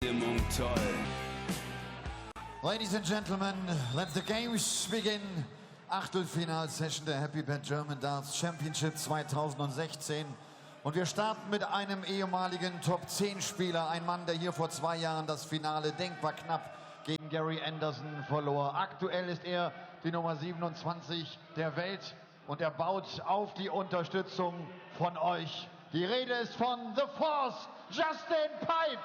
Stimmung toll. Ladies and gentlemen, let the games begin. Achtelfinal-Session der Happy Bad German Darts Championship 2016. Und wir starten mit einem ehemaligen Top-10-Spieler. Ein Mann, der hier vor 2 Jahren das Finale denkbar knapp gegen Gary Anderson verlor. Aktuell ist er die Nummer 27 der Welt und er baut auf die Unterstützung von euch. Die Rede ist von The Force, Justin Pipe.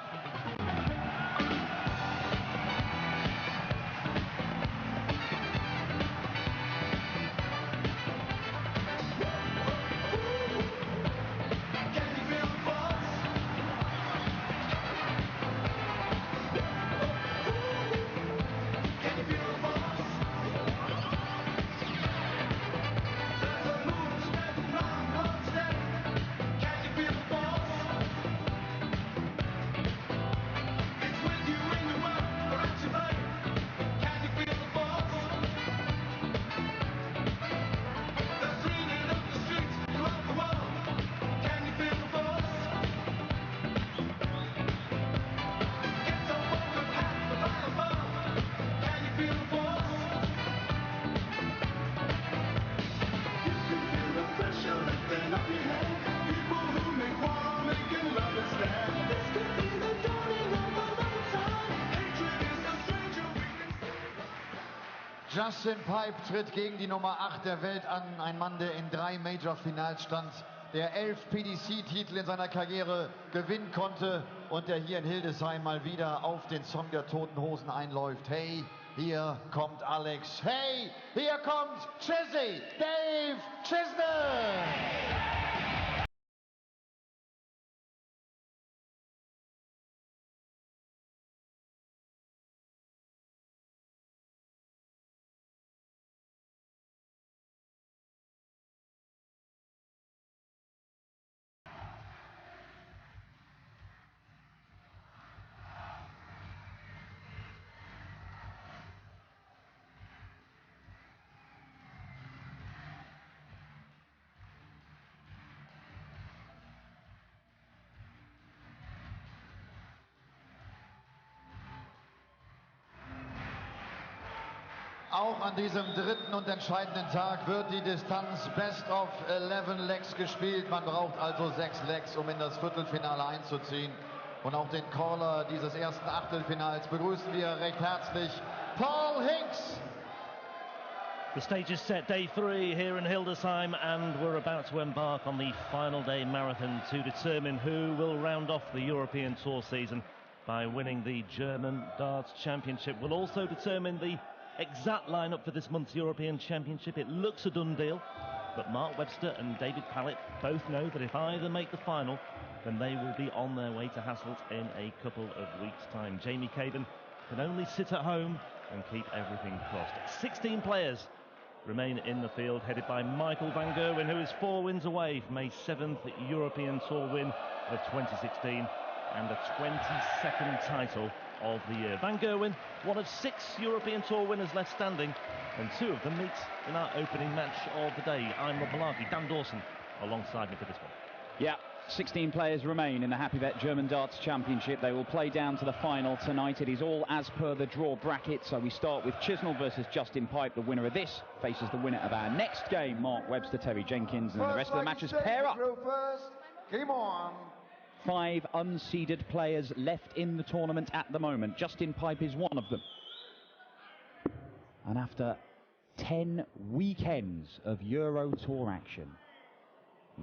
Justin Pipe tritt gegen die Nummer 8 der Welt an, ein Mann, der in 3 Major-Finals stand, der 11 PDC-Titel in seiner Karriere gewinnen konnte und der hier in Hildesheim mal wieder auf den Song der Toten Hosen einläuft. Hey, hier kommt Alex. Hey, hier kommt Chizzy, Dave Chisnall. Auch an diesem dritten und entscheidenden Tag wird die Distanz Best of 11 Legs gespielt. Man braucht also 6 Legs, um in das Viertelfinale einzuziehen. Und auch den Caller dieses ersten Achtelfinals begrüßen wir recht herzlich, Paul Hinks. The stage is set, day 3 here in Hildesheim, and we're about to embark on the final day marathon to determine who will round off the European Tour season by winning the German Darts Championship. We'll also determine the exact lineup for this month's European Championship. It looks a done deal, but Mark Webster and David Pallett both know that if either make the final, then they will be on their way to Hasselt in a couple of weeks' time. Jamie Caden can only sit at home and keep everything crossed. 16 players remain in the field, headed by Michael van Gerwen, who is 4 wins away from a 7th European Tour win of 2016 and a 22nd title of the year. Van Gerwen, one of 6 European Tour winners left standing, and 2 of them meet in our opening match of the day. I'm Rob Malarkey, Dan Dawson alongside me for this one. Yeah, 16 players remain in the Happy Bet German Darts Championship. They will play down to the final tonight. It is all as per the draw bracket, so we start with Chisnall versus Justin Pipe. The winner of this faces the winner of our next game, Mark Webster, Terry Jenkins, and the rest of the matches pair up. Game on. 5 unseeded players left in the tournament at the moment. Justin Pipe is one of them. And after 10 weekends of Euro Tour action,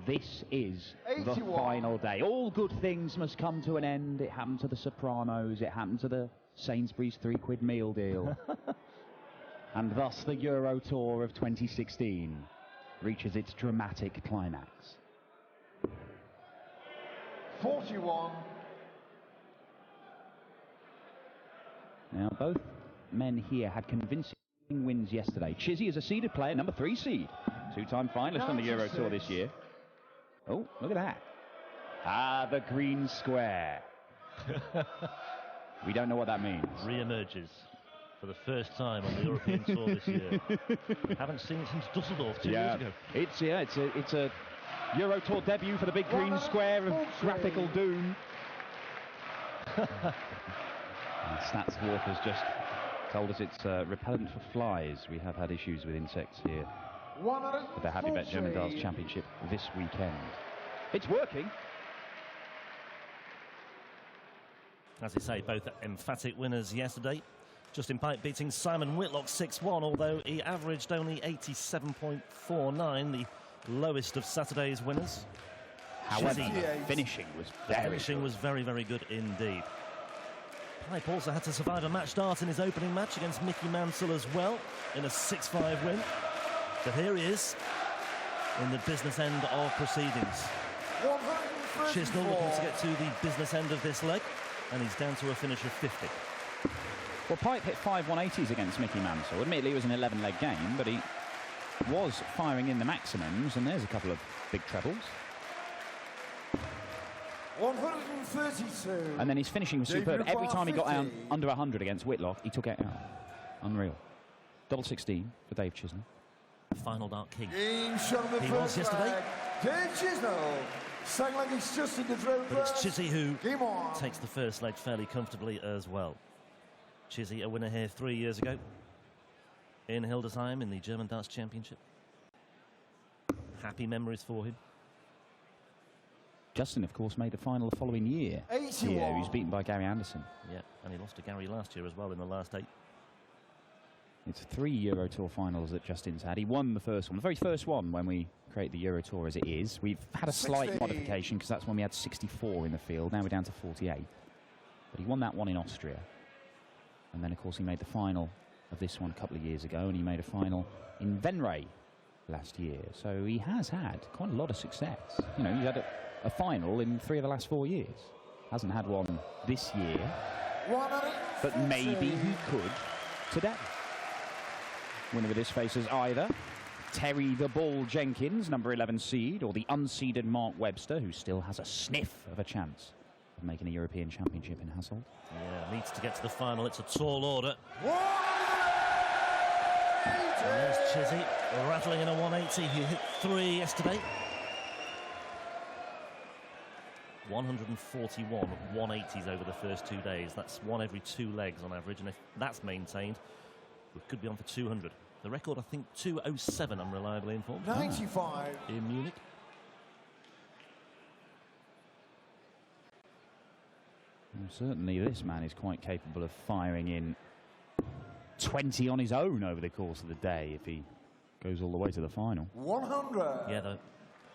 this is 81. the final day. All good things must come to an end. It happened to the Sopranos. It happened to the Sainsbury's £3 meal deal. And thus the Euro Tour of 2016 reaches its dramatic climax. 41. Now, both men here had convincing wins yesterday. Chizzy is a seeded player, number 3 seed. 2-time finalist on the Euro Tour this year. Oh, look at that. Ah, the green square. We don't know what that means. Re-emerges for the first time on the European Tour this year. Haven't seen it since Dusseldorf 2 years ago. It's a Euro Tour debut for the big green square of graphical doom. And Stats Walker's just told us it's repellent for flies. We have had issues with insects here at the Happy Bet German Darts Championship this weekend. It's working. As you say, both emphatic winners yesterday. Justin Pipe beating Simon Whitlock 6-1, although he averaged only 87.49, the lowest of Saturday's winners. However, the finishing was very very good indeed. Pipe also had to survive a match start in his opening match against Mickey Mansell as well, in a 6-5 win. But here he is, in the business end of proceedings. Chisnall looking to get to the business end of this leg, and he's down to a finish of 50. Well, Pipe hit 5 180s against Mickey Mansell. Admittedly, it was an 11-leg game, but he was firing in the maximums, and there's a couple of big trebles. 132. And then his finishing was superb. Every time he got out under 100 against Whitlock, he took it out. Unreal. Double 16 for Dave Chisnall. Final dart king. He was yesterday. Dave Chisnall. Sang like he's just in the throw. But it's Chizzy who takes the first leg fairly comfortably as well. Chizzy, a winner here 3 years ago in Hildesheim in the German Darts Championship. Happy memories for him. Justin, of course, made the final the following year. 81. Yeah, he was beaten by Gary Anderson. Yeah, and he lost to Gary last year as well in the last 8. It's 3 Euro Tour finals that Justin's had. He won the first one, the very first one when we create the Euro Tour as it is. We've had a slight modification because that's when we had 64 in the field. Now we're down to 48. But he won that one in Austria. And then, of course, he made the final of this one a couple of years ago, and he made a final in Venray last year. So he has had quite a lot of success. You know, he's had a final in 3 of the last 4 years. Hasn't had one this year, but maybe he could today. Winner of this faces either Terry the Ball Jenkins, number 11 seed, or the unseeded Mark Webster, who still has a sniff of a chance of making a European Championship in Hasselt. Yeah, needs to get to the final. It's a tall order. And there's Chizzy rattling in a 180. He hit 3 yesterday. 141 180s over the first 2 days. That's one every 2 legs on average, and if that's maintained, we could be on for 200. The record, I think, 207, I'm reliably informed. 95. In Munich. Well, certainly this man is quite capable of firing in 20 on his own over the course of the day if he goes all the way to the final. 100. Yeah, the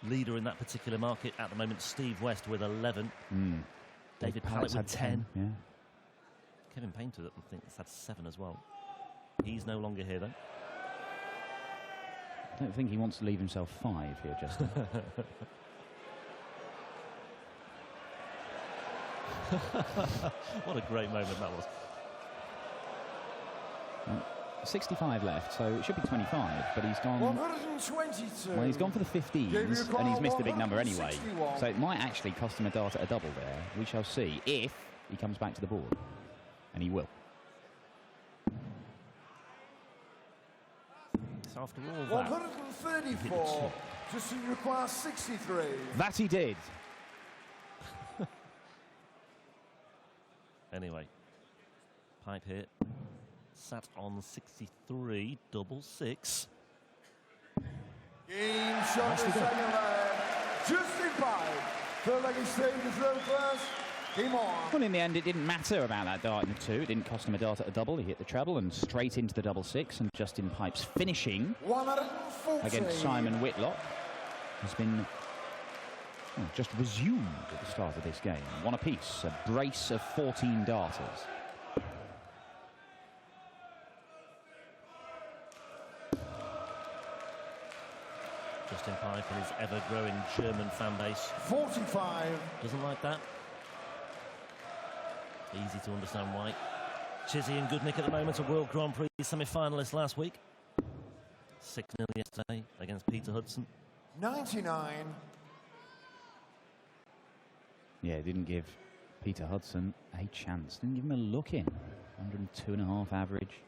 leader in that particular market at the moment, Steve West with 11. David Pallett with 10. Yeah. Kevin Painter, I think, has had 7 as well. He's no longer here, though. I don't think he wants to leave himself 5 here, Justin. What a great moment that was. 65 left, so it should be 25, but he's gone... 122. Well, he's gone for the 15s, and he's missed a big number anyway. So it might actually cost him a dart at a double there. We shall see if he comes back to the board. And he will. So after all that... 134. Justin requires 63. That he did. Anyway, Pipe here. Sat on 63, double 6. Game shot the second leg. Justin Pipe. Felt like he saved the throw first. Game on. Well, in the end, it didn't matter about that dart in the 2. It didn't cost him a dart at a double. He hit the treble and straight into the double 6. And Justin Pipe's finishing 140. against Simon Whitlock has been just resumed at the start of this game. One apiece, a brace of 14 darters. Justin Pipe and his ever-growing German fan base. 45. Doesn't like that. Easy to understand why. Chizzy and Goodnick at the moment, a World Grand Prix semi-finalist last week. 6-0 yesterday against Peter Hudson. 99. Yeah, didn't give Peter Hudson a chance. Didn't give him a look in. 102.5 average.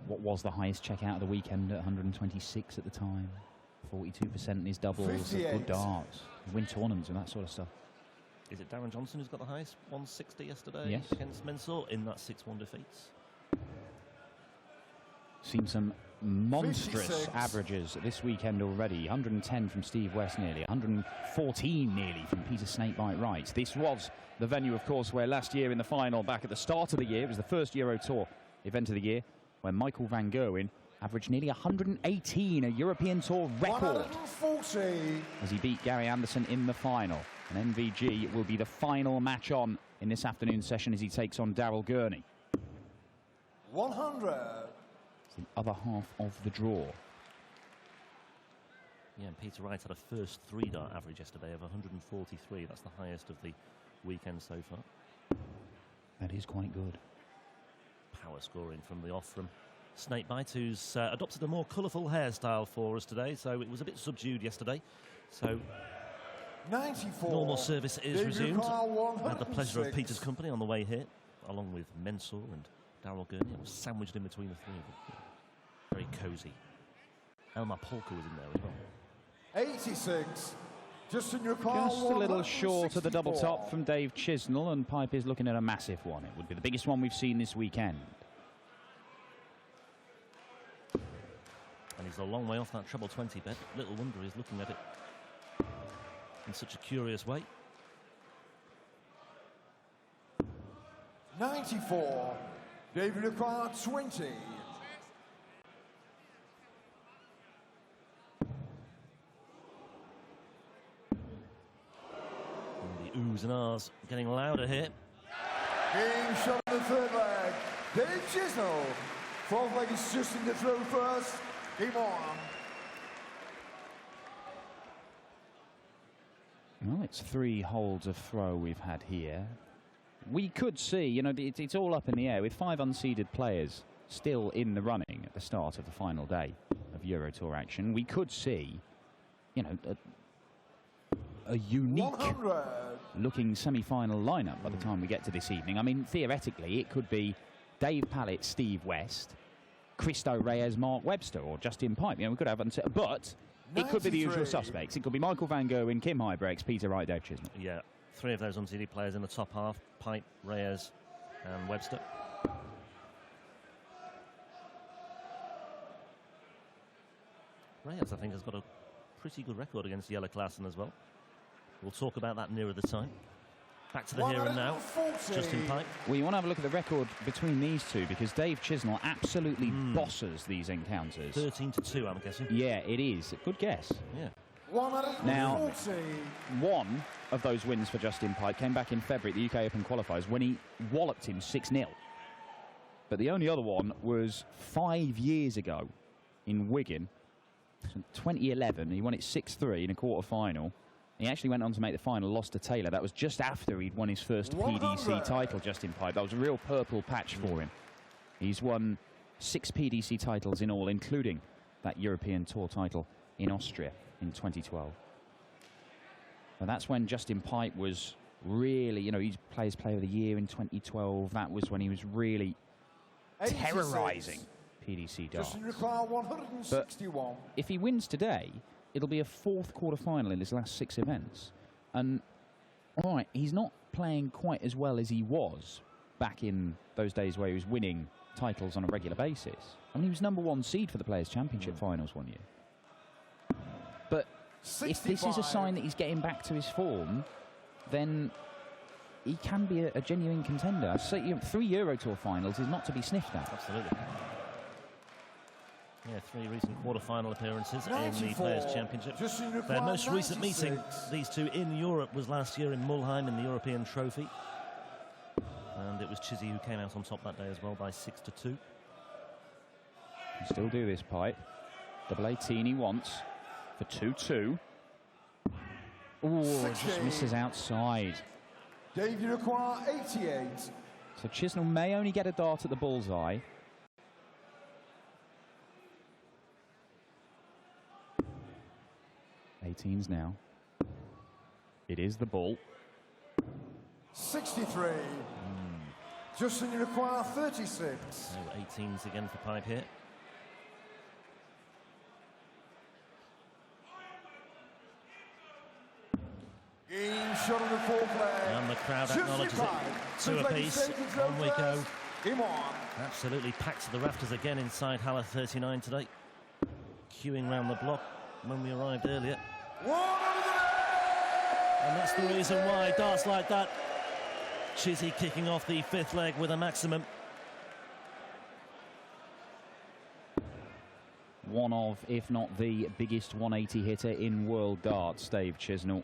What was the highest check out of the weekend at 126 at the time? 42% in his doubles. Good darts. Win tournaments and that sort of stuff. Is it Darren Johnson who's got the highest 160 yesterday Yes. against Mensur in that 6-1 defeats? Seen some monstrous 56. averages this weekend already. 110 from Steve West nearly, 114 nearly from Peter Snakebite Wright. This was the venue, of course, where last year in the final, back at the start of the year, it was the first Euro Tour event of the year, where Michael van Gerwen averaged nearly 118, a European Tour record, 140. as he beat Gary Anderson in the final. And MVG will be the final match on in this afternoon session as he takes on Daryl Gurney. 100. It's the other half of the draw. Yeah, and Peter Wright had a first 3-dart average yesterday of 143. That's the highest of the weekend so far. That is quite good. Power scoring from the off from Snakebite, who's adopted a more colourful hairstyle for us today, so it was a bit subdued yesterday. So 94. normal service is Debut resumed. car I had the pleasure of 106. Peter's company on the way here, along with Mensur and Daryl Gurney. I was sandwiched in between the three of them. Very cosy. Elmar Polka was in there as well. 86. Just in your car. Just a little short of the double top from Dave Chisnall, and Pipe is looking at a massive one. It would be the biggest one we've seen this weekend. And he's a long way off that treble 20 bet. Little wonder he's looking at it in such a curious way. 94. David Leclerc, 20. And the oohs and ahs getting louder here. Game shot in the third leg. Dave Chisnall. Fourth leg is just in the throw first. Game on. Well, it's 3 holds of throw we've had here. We could see, you know, it's all up in the air with 5 unseeded players still in the running at the start of the final day of Euro Tour action. We could see, you know, a unique 100. looking semi-final lineup by the time we get to this evening. I mean, theoretically, it could be Dave Pallett, Steve West, Cristo Reyes, Mark Webster, or Justin Pipe. You know, we could have, but it could be the usual 93. suspects. It could be Michael van Gerwen, Kim Huybrechts, Peter Wright, Dave Chisnall. Yeah, 3 of those unseeded players in the top half: Pipe, Reyes, and Webster. Reyes, I think, has got a pretty good record against Jelle Klaassen as well. We'll talk about that nearer the time. Back to the here and now. 140. Justin Pipe. Well, you want to have a look at the record between these two, because Dave Chisnall absolutely bosses these encounters. 13-2, I'm guessing. Yeah, it is. Good guess. Yeah. 140. Now, one of those wins for Justin Pipe came back in February at the UK Open qualifiers when he walloped him 6-0. But the only other one was 5 years ago in Wigan. So 2011, he won it 6-3 in a quarter-final. He actually went on to make the final, lost to Taylor. That was just after he'd won his first 100. PDC title, Justin Pipe. That was a real purple patch for him. He's won 6 PDC titles in all, including that European Tour title in Austria in 2012. And that's when Justin Pipe was really, you know, he's Players Player of the Year in 2012. That was when he was really 86. terrorising PDC darts. Justin Leclerc, 161. If he wins today, it'll be a 4th quarter-final in his last 6 events. And, all right, he's not playing quite as well as he was back in those days where he was winning titles on a regular basis. I mean, he was #1 seed for the Players' Championship finals one year. But if this is a sign that he's getting back to his form, then he can be a genuine contender. So, you know, 3 Euro Tour finals is not to be sniffed at. Absolutely. Yeah, 3 recent quarter-final appearances in the 94. Players' Championship. Justin Their Leclerc, most recent 96. meeting, these two in Europe, was last year in Mulheim in the European Trophy. And it was Chizzy who came out on top that day as well by 6-2. Can still do this, Pipe. Double 18 he wants for 2-2. Oh, just 16. misses outside. David Leclerc, 88. So Chisnall may only get a dart at the bullseye. '18s now. It is the ball. 63. Justin Leclerc, 36. So 18s again for Pipe here. Game shot on the fourth leg. And the crowd Just acknowledges inside. it. Two apiece. On we go. Game on. Absolutely packed to the rafters again inside Halle 39 today. Queuing round the block when we arrived earlier. And that's the reason why darts like that. Chizzy kicking off the fifth leg with a maximum. One of, if not the biggest 180 hitter in world darts, Dave Chisnall.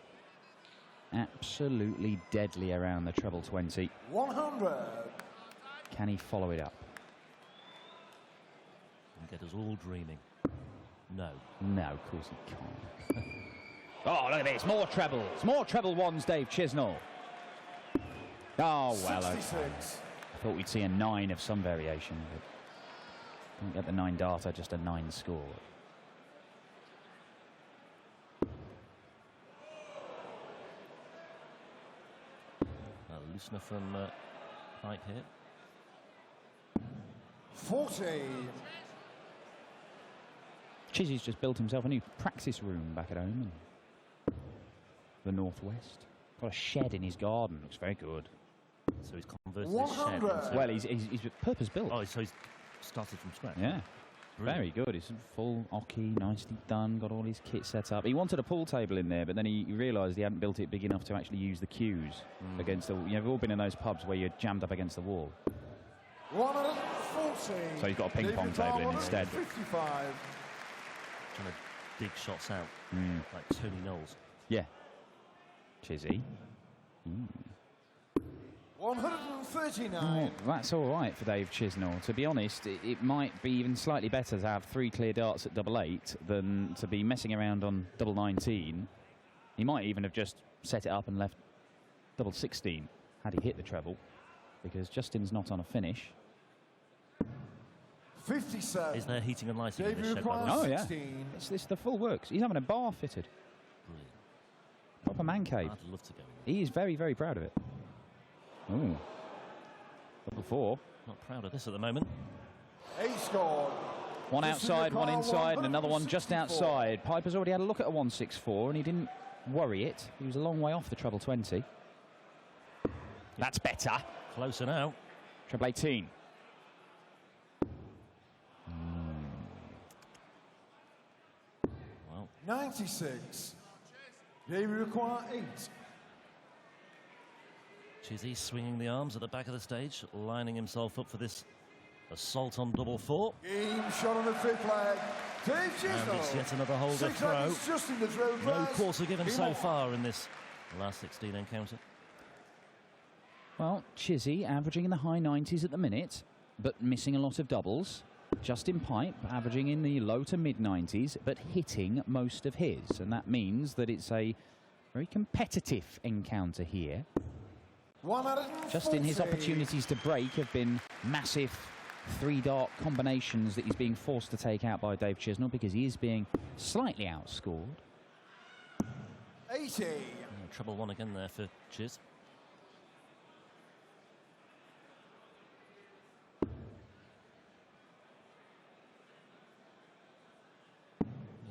Absolutely deadly around the treble 20. 100. Can he follow it up? And get us all dreaming. No. No, of course he can't. Oh, look at this. More trebles. More treble ones, Dave Chisnall. Oh, well, okay. 66. I thought we'd see a 9 of some variation, but don't get the 9 darter, just a 9 score. A loosener from Pike here. 40. Chizzy's just built himself a new practice room back at home in the northwest. Got a shed in his garden. Looks very good. So he's converted his shed into... Well, he's purpose built. Oh, so he's started from scratch. Yeah. Brilliant. Very good. It's full ocky, nicely done. Got all his kit set up. He wanted a pool table in there, but then he realised he hadn't built it big enough to actually use the cues against the... You've all been in those pubs where you're jammed up against the wall. 140. So he's got a ping pong table in instead. 55. Trying to dig shots out like Tony Knowles. Yeah. Chizzy. 139. Oh, that's all right for Dave Chisnall. To be honest, it might be even slightly better to have 3 clear darts at double 8 than to be messing around on double 19. He might even have just set it up and left double 16 had he hit the treble, because Justin's not on a finish. 57. Is there heating and lighting in this Debut shed, by the way? prize Oh, yeah. 16. It's the full works. He's having a bar fitted. Brilliant. Proper man cave. I'd love to go in. He is very, very proud of it. Ooh. Double 4. Not proud of this at the moment. 8 scored. One This is outside, the one car, inside, and another one just 164. outside. Piper's already had a look at a 164, and he didn't worry it. He was a long way off the treble 20. That's better. Closer now. Treble 18. Well, 96. They require 8. Chizzy swinging the arms at the back of the stage, lining himself up for this assault on double 4. Game shot on the fifth leg. Dave And Chisnall. it's yet another holder 6 throw. seconds just in the throw No prize. quarter given Game so on. far in this last 16 encounter. Well, Chizzy averaging in the high 90s at the minute, but missing a lot of doubles. Justin Pipe averaging in the low to mid 90s, but hitting most of his. And that means that it's a very competitive encounter here. 140. Justin, his opportunities to break have been massive 3-dart combinations that he's being forced to take out by Dave Chisnall because he is being slightly outscored. 80. Treble 1 again there for Chiz.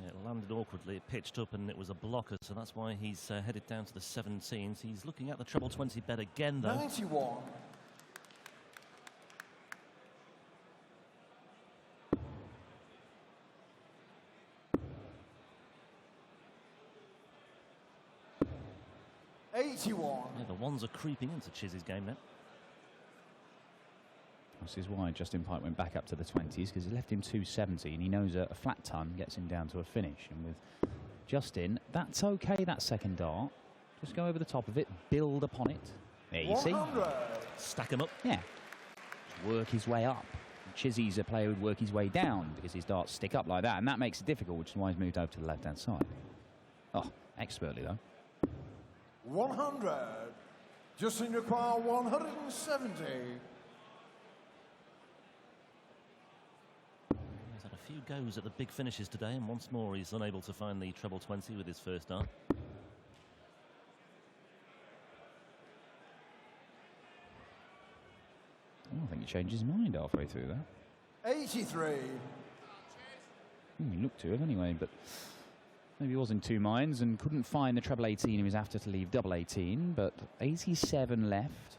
It landed awkwardly, it pitched up and it was a blocker, so that's why he's headed down to the 17s. He's looking at the treble 20 bet again though. 91. Yeah, the ones are creeping into Chiz's game now. This is why Justin Pipe went back up to the 20s, because he left him 270 and he knows a flat ton gets him down to a finish. And with Justin, that's okay, that second dart. Just go over the top of it, build upon it. There you see. 100. Stack him up. Yeah. Work his way up. Chizzy's a player who'd work his way down because his darts stick up like that, and that makes it difficult, which is why he's moved over to the left-hand side. Oh, expertly, though. 100. Justin require 170. He's had a few goes at the big finishes today, and once more he's unable to find the treble 20 with his first dart. Oh, I think he changed his mind halfway through that. 83. He looked to have anyway, but Maybe he was in two minds and couldn't find the treble 18 he was after to leave double 18, but 87 left.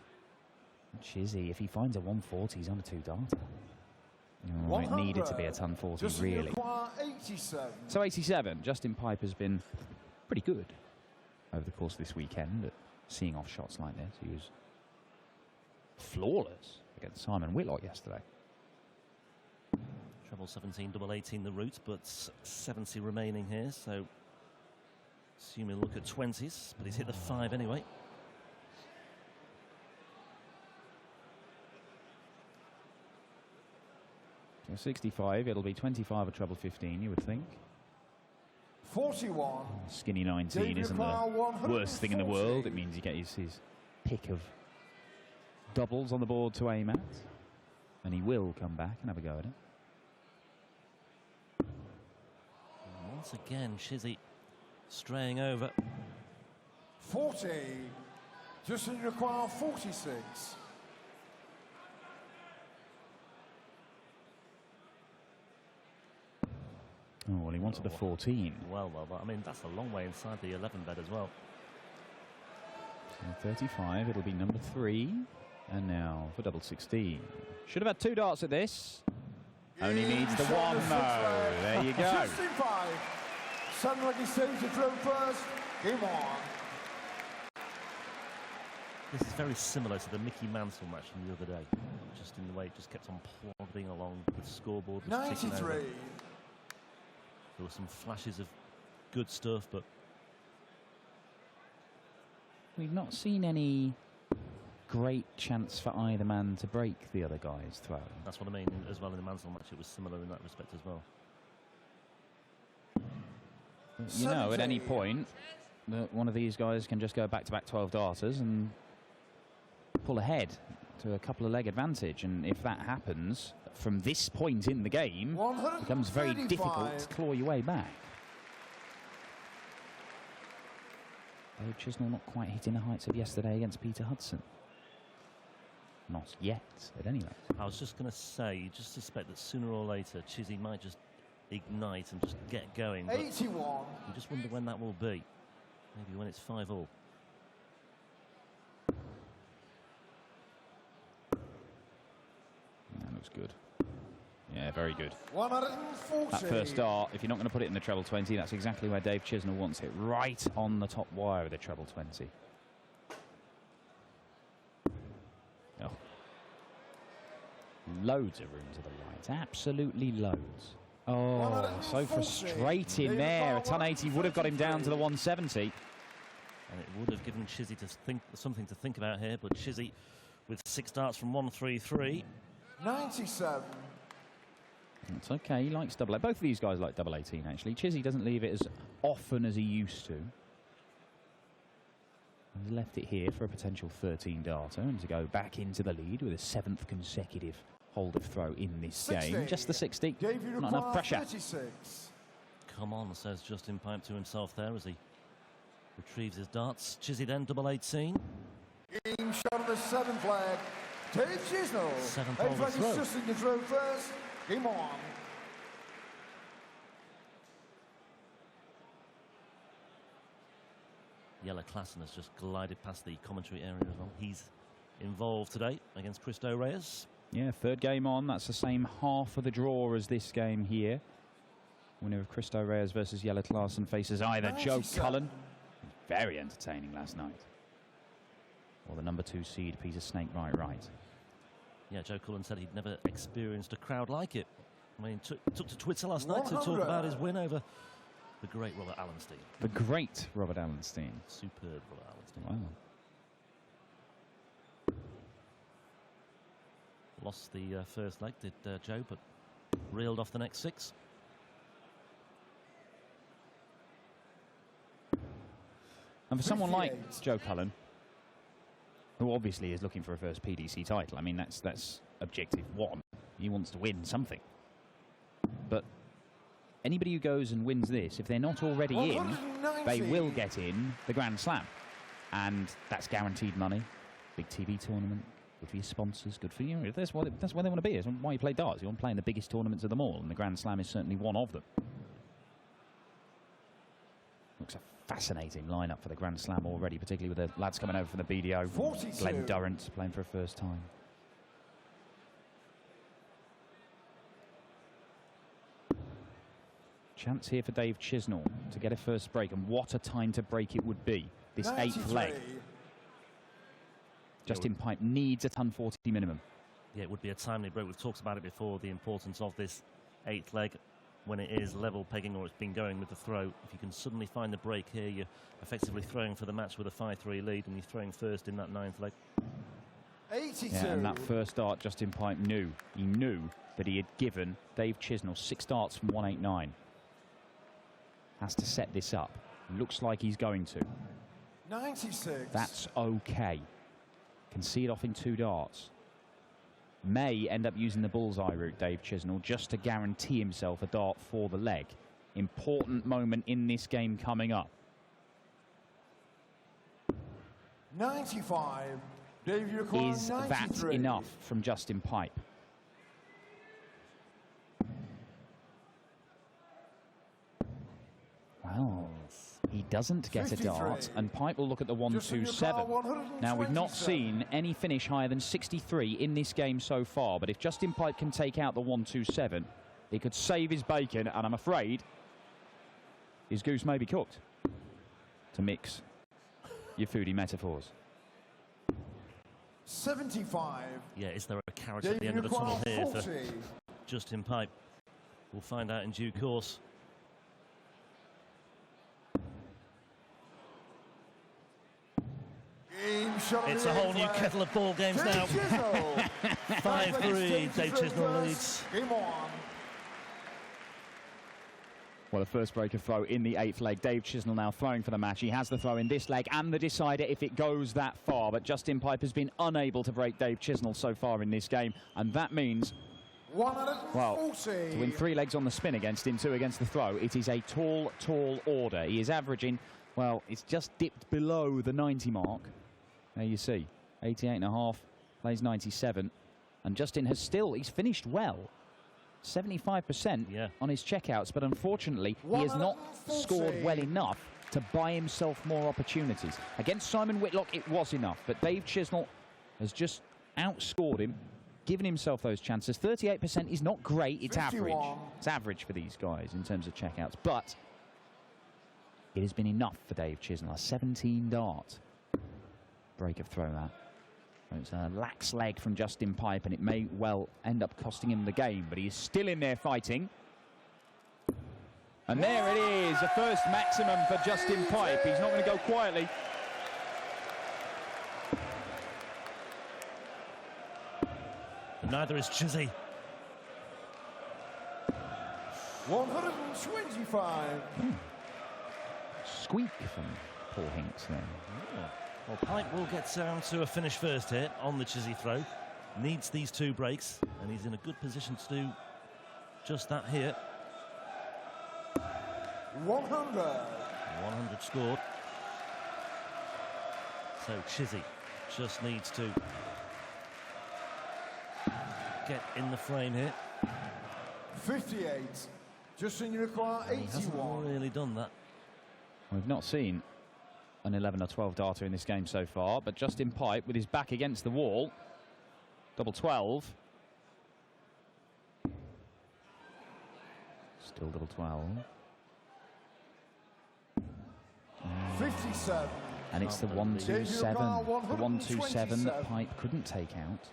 Chizzy, if he finds a 140, he's on a two-darter. Oh, it needed to be a ton 40, really. 87. So 87, Justin Piper's been pretty good over the course of this weekend at seeing off shots like this. He was flawless against Simon Whitlock yesterday. Treble 17, double 18 the route, but 70 remaining here, so assuming look at 20s, but he's hit the 5 anyway. So 65, it'll be 25 at treble 15, you would think. 41. Skinny 19 isn't the worst thing in the world. It means you get his pick of doubles on the board to aim at. And he will come back and have a go at it. Once again, Chizzy straying over. 40. Justin require 46. Oh, well, he wanted the 14. Well, I mean, that's a long way inside the 11 bed as well. So 35, it'll be number 3. And now for double 16. Should have had 2 darts at this. Only needs the 1, though. There you go. 65. Sudden like he's saved to throw first. Game on. This is very similar to the Mickey Mansell match from the other day. Just in the way it just kept on plodding along. The scoreboard was ticking over. 93. There were some flashes of good stuff, but we've not seen any great chance for either man to break the other guy's throw. That's what I mean. As well in the Mansell match, it was similar in that respect as well. You know, at any point, that one of these guys can just go back-to-back 12 darters and pull ahead to a couple of leg advantage. And if that happens, from this point in the game, it becomes very difficult to claw your way back. Though Chisnall not quite hitting the heights of yesterday against Peter Hudson. Not yet, at any rate. I was just going to say, you just suspect that sooner or later, Chizzy might just ignite and just get going. 81. You just wonder when that will be. Maybe when it's 5-all. That looks good. Yeah, very good. 140. That first dart, if you're not going to put it in the treble 20, that's exactly where Dave Chisnall wants it. Right on the top wire of the treble 20. Oh. Loads of room to the right. Absolutely loads. Oh, so frustrating there. A ton 80 would have got him down to the 170. And it would have given Chizzy something to think about here, but Chizzy with 6 darts from 133. 97. It's okay, he likes double 18. Both of these guys like double 18, actually. Chizzy doesn't leave it as often as he used to. He's left it here for a potential 13 darter and to go back into the lead with a 7th consecutive hold of throw in this 60. game. Just the 60. Not enough pressure. 36. Come on, says Justin Pipe to himself there as he retrieves his darts. Chizzy then double 18. Game shot of the 7th flag. Dave Chisnall. 7th Eighth over flag throw. is Justin to throw first. Game on. Jelle Klaassen has just glided past the commentary area as well. He's involved today against Cristo Reyes. Yeah, 3rd game on. That's the same half of the draw as this game here. Winner of Cristo Reyes versus Jelle Klaassen faces either Joe Cullen, very entertaining last night, or the number 2 seed Peter Snake right. Yeah, Joe Cullen said he'd never experienced a crowd like it. I mean, took to Twitter last night to talk about his win over the great Robert Allenstein. The great Robert Allenstein. Superb Robert Allenstein. Wow. Lost the first leg, did Joe, but reeled off the next 6. And for someone like Joe Cullen, who obviously is looking for a first PDC title, I mean, that's objective 1. He wants to win something. But anybody who goes and wins this, if they're not already in, they will get in the Grand Slam. And that's guaranteed money. Big TV tournament. Good for your sponsors, good for you. That's where they want to be. That's why you play darts. You want to play in the biggest tournaments of them all, and the Grand Slam is certainly one of them. fascinating lineup for the Grand Slam already, particularly with the lads coming over from the BDO. 42. Glenn Durrant playing for a first time. Chance here for Dave Chisnall to get a first break, and what a time to break it would be. This 93. 8th leg. Justin Pipe needs a ton 40 minimum. Yeah, it would be a timely break. We've talked about it before, the importance of this 8th leg when it is level pegging or it's been going with the throw. If you can suddenly find the break here, you're effectively throwing for the match with a 5-3 lead, and you're throwing first in that 9th leg. 82. Yeah, and that first start, Justin Pipe knew. He knew that he had given Dave Chisnall 6 starts from 189. Has to set this up. Looks like he's going to. 96. That's okay. Can see it off in 2 darts. May end up using the bullseye route, Dave Chisnall, just to guarantee himself a dart for the leg. Important moment in this game coming up. 95. Dave, you require Is 93. that enough from Justin Pipe? Well, he doesn't get 53. a dart, and Pipe will look at the 1-2-7. Now, we've not seen any finish higher than 63 in this game so far, but if Justin Pipe can take out the 1-2-7, he could save his bacon, and I'm afraid his goose may be cooked, to mix your foodie metaphors. 75. Yeah, is there a carrot at the end of the tunnel here for Justin Pipe? We'll find out in due course. It's a whole new kettle of ball games now. 5-3, Dave Chisnall leads. Game on. Well, the first break of throw in the 8th leg. Dave Chisnall now throwing for the match. He has the throw in this leg and the decider if it goes that far. But Justin Pipe has been unable to break Dave Chisnall so far in this game. And that means, well, to win 3 legs on the spin against him, 2 against the throw, it is a tall, tall order. He is averaging, well, it's just dipped below the 90 mark. There you see, 88.5, plays 97. And Justin has still, he's finished well. 75% on his checkouts, but unfortunately, he has not scored well enough to buy himself more opportunities. Against Simon Whitlock, it was enough, but Dave Chisnall has just outscored him, given himself those chances. 38% is not great, it's 51. average. It's average for these guys in terms of checkouts, but it has been enough for Dave Chisnall. A 17 dart break of throw that. It's a lax leg from Justin Pipe, and it may well end up costing him the game, but he is still in there fighting. And there it is, the first maximum for Justin Pipe. He's not going to go quietly. Neither is Chizzy. 125. Squeak from Paul Hinks there. Oh. Well, Pipe will get down to a finish first here on the Chizzy throw. Needs these 2 breaks, and he's in a good position to do just that here. 100. 100 scored. So Chizzy just needs to get in the frame here. 58. Justin, you require And he hasn't 81. really done that. We've not seen an 11 or 12 darter in this game so far, but Justin Pipe with his back against the wall. Double 12. Still double 12. 57. And it's the 1-2-7. The 1-2-7 that Pipe couldn't take out.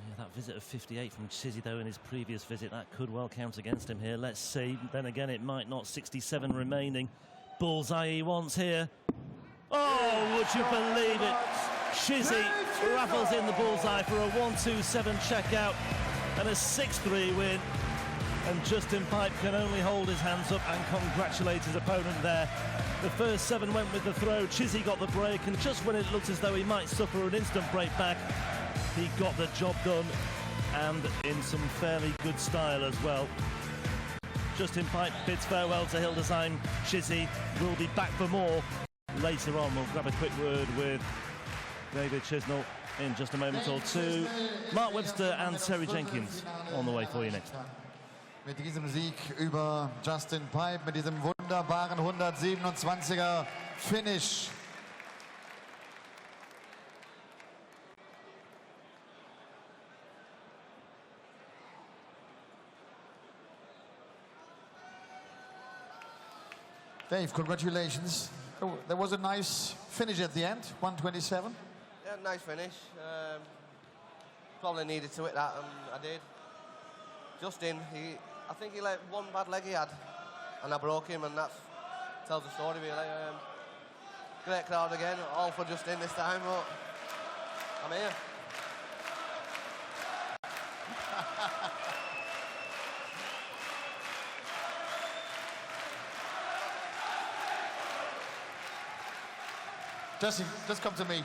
Yeah, that visit of 58 from Chizzy, though, in his previous visit, that could well count against him here. Let's see. Then again, it might not. 67 remaining. Bullseye he wants here. Oh, would you believe it? Chizzy raffles in the bullseye for a 1-2-7 checkout and a 6-3 win. And Justin Pipe can only hold his hands up and congratulate his opponent there. The first 7 went with the throw. Chizzy got the break, and just when it looked as though he might suffer an instant break back, he got the job done, and in some fairly good style as well. Justin Pipe bids farewell to Hildesheim. Chizzy will be back for more later on. We'll grab a quick word with David Chisnall in just a moment or two. Mark Webster and Terry Jenkins on the way for you next. Mit diesem Sieg über Justin Pipe, mit diesem Wunderbaren 127er Finish. Dave, congratulations. Oh, there was a nice finish at the end, 127. Yeah, nice finish. Probably needed to hit that, and I did. Justin, I think he let one bad leg he had, and I broke him, and that tells the story really. Great crowd again, all for Justin this time, but I'm here. Jesse, just come to me.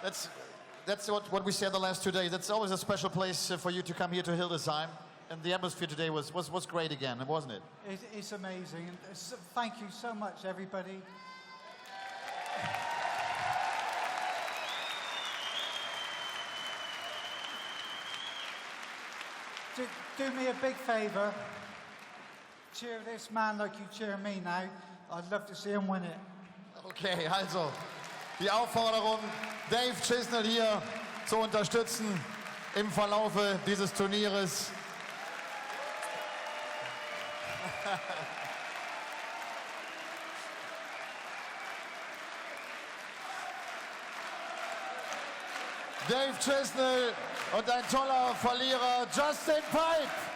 That's what we said the last 2 days. It's always a special place for you to come here to Hildesheim. And the atmosphere today was great again, wasn't it? It's amazing. And thank you so much, everybody. Do me a big favour. Cheer this man like you cheer me now. I'd love to see him win it. Okay, also die Aufforderung, Dave Chisnall hier zu unterstützen im Verlaufe dieses Turnieres. Dave Chisnall und ein toller Verlierer, Justin Pipe.